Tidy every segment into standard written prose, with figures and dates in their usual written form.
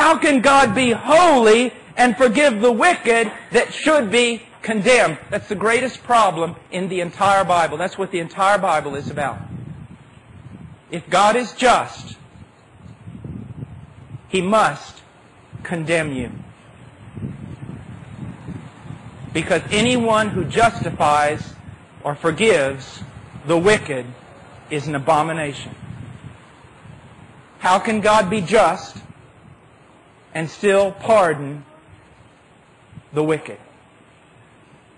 How can God be holy and forgive the wicked that should be condemned? That's the greatest problem in the entire Bible. That's what the entire Bible is about. If God is just, He must condemn you. Because anyone who justifies or forgives the wicked is an abomination. How can God be just and still pardon the wicked?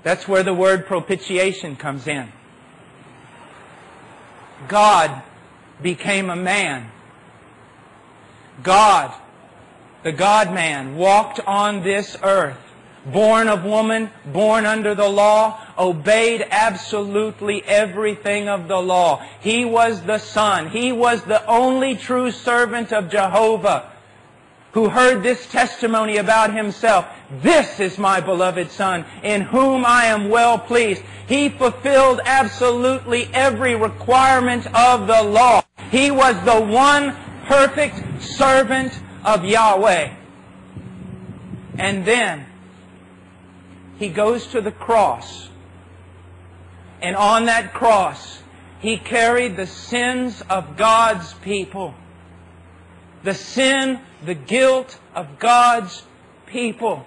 That's where the word propitiation comes in. God became a man. God, the God-man, walked on this earth, born of woman, born under the law, obeyed absolutely everything of the law. He was the Son. He was the only true servant of Jehovah who heard this testimony about Himself. This is my beloved Son, in whom I am well pleased. He fulfilled absolutely every requirement of the law. He was the one perfect servant of Yahweh. And then He goes to the cross. And on that cross, He carried the sins of God's people. The sin, the guilt of God's people.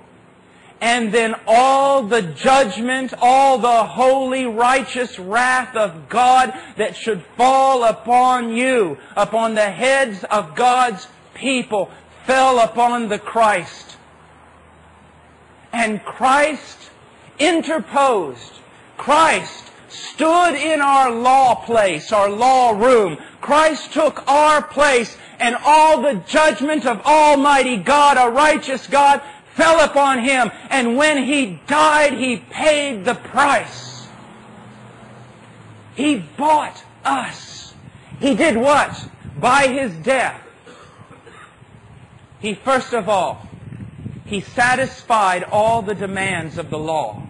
And then all the judgment, all the holy, righteous wrath of God that should fall upon you, upon the heads of God's people, fell upon the Christ. And Christ interposed. Christ stood in our law place, our law room. Christ took our place, and all the judgment of Almighty God, a righteous God, fell upon Him. And when He died, He paid the price. He bought us. He did what? By His death. He, first of all, He satisfied all the demands of the law.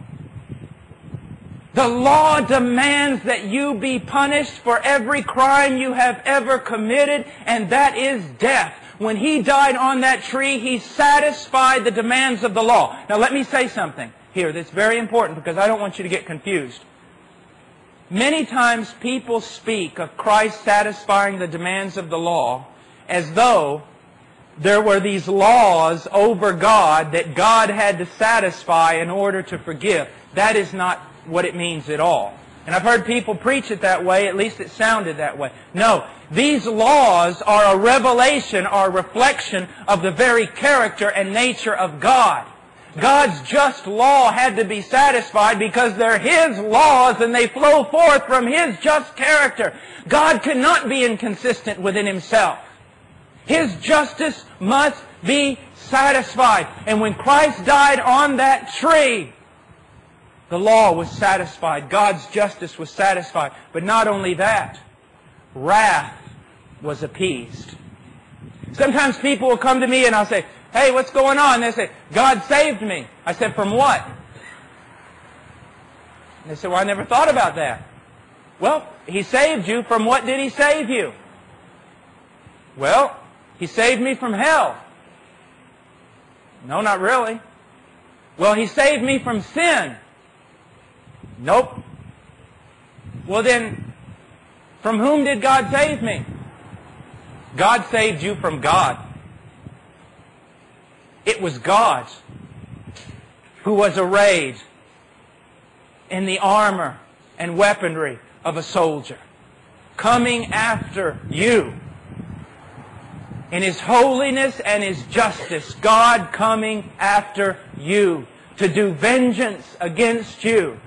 The law demands that you be punished for every crime you have ever committed, and that is death. When He died on that tree, He satisfied the demands of the law. Now let me say something here that's very important, because I don't want you to get confused. Many times people speak of Christ satisfying the demands of the law as though there were these laws over God that God had to satisfy in order to forgive. That is not what it means at all. And I've heard people preach it that way, at least it sounded that way. No, these laws are a revelation or a reflection of the very character and nature of God. God's just law had to be satisfied because they're His laws and they flow forth from His just character. God cannot be inconsistent within Himself. His justice must be satisfied. And when Christ died on that tree, the law was satisfied. God's justice was satisfied. But not only that, wrath was appeased. Sometimes people will come to me and I'll say, "Hey, what's going on?" They say, "God saved me." I said, "From what?" And they say, "Well, I never thought about that." Well, He saved you. From what did He save you? Well, He saved me from hell. No, not really. Well, He saved me from sin. Nope. Well then, from whom did God save me? God saved you from God. It was God who was arrayed in the armor and weaponry of a soldier, coming after you. In His holiness and His justice, God coming after you to do vengeance against you,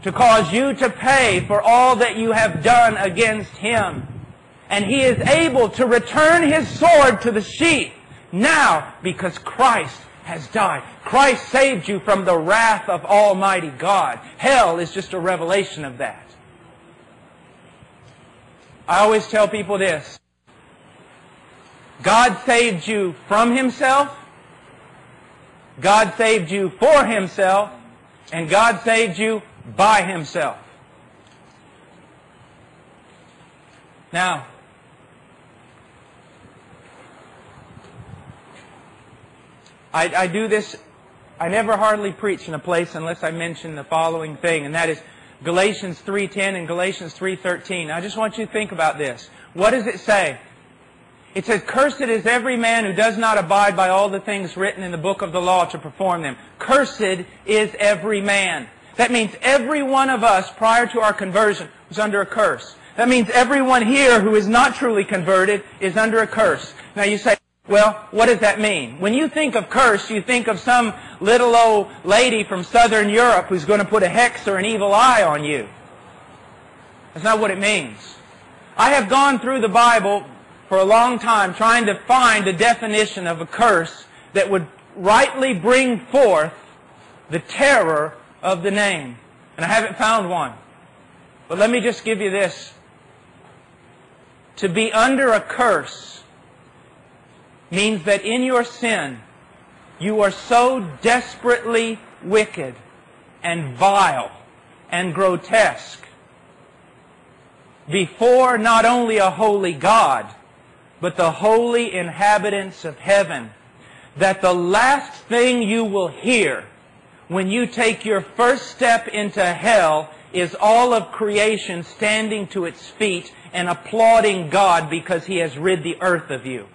to cause you to pay for all that you have done against Him. And He is able to return His sword to the sheath now because Christ has died. Christ saved you from the wrath of Almighty God. Hell is just a revelation of that. I always tell people this. God saved you from Himself, God saved you for Himself, and God saved you by Himself. Now, I do this, I never hardly preach in a place unless I mention the following thing, and that is Galatians 3:10 and Galatians 3:13. I just want you to think about this. What does it say? It says, "Cursed is every man who does not abide by all the things written in the book of the law to perform them." Cursed is every man. That means every one of us prior to our conversion was under a curse. That means everyone here who is not truly converted is under a curse. Now you say, well, what does that mean? When you think of curse, you think of some little old lady from Southern Europe who's going to put a hex or an evil eye on you. That's not what it means. I have gone through the Bible for a long time trying to find a definition of a curse that would rightly bring forth the terror of the name. And I haven't found one. But let me just give you this. To be under a curse means that in your sin, you are so desperately wicked and vile and grotesque before not only a holy God, but the holy inhabitants of heaven, that the last thing you will hear when you take your first step into hell is all of creation standing to its feet and applauding God because He has rid the earth of you.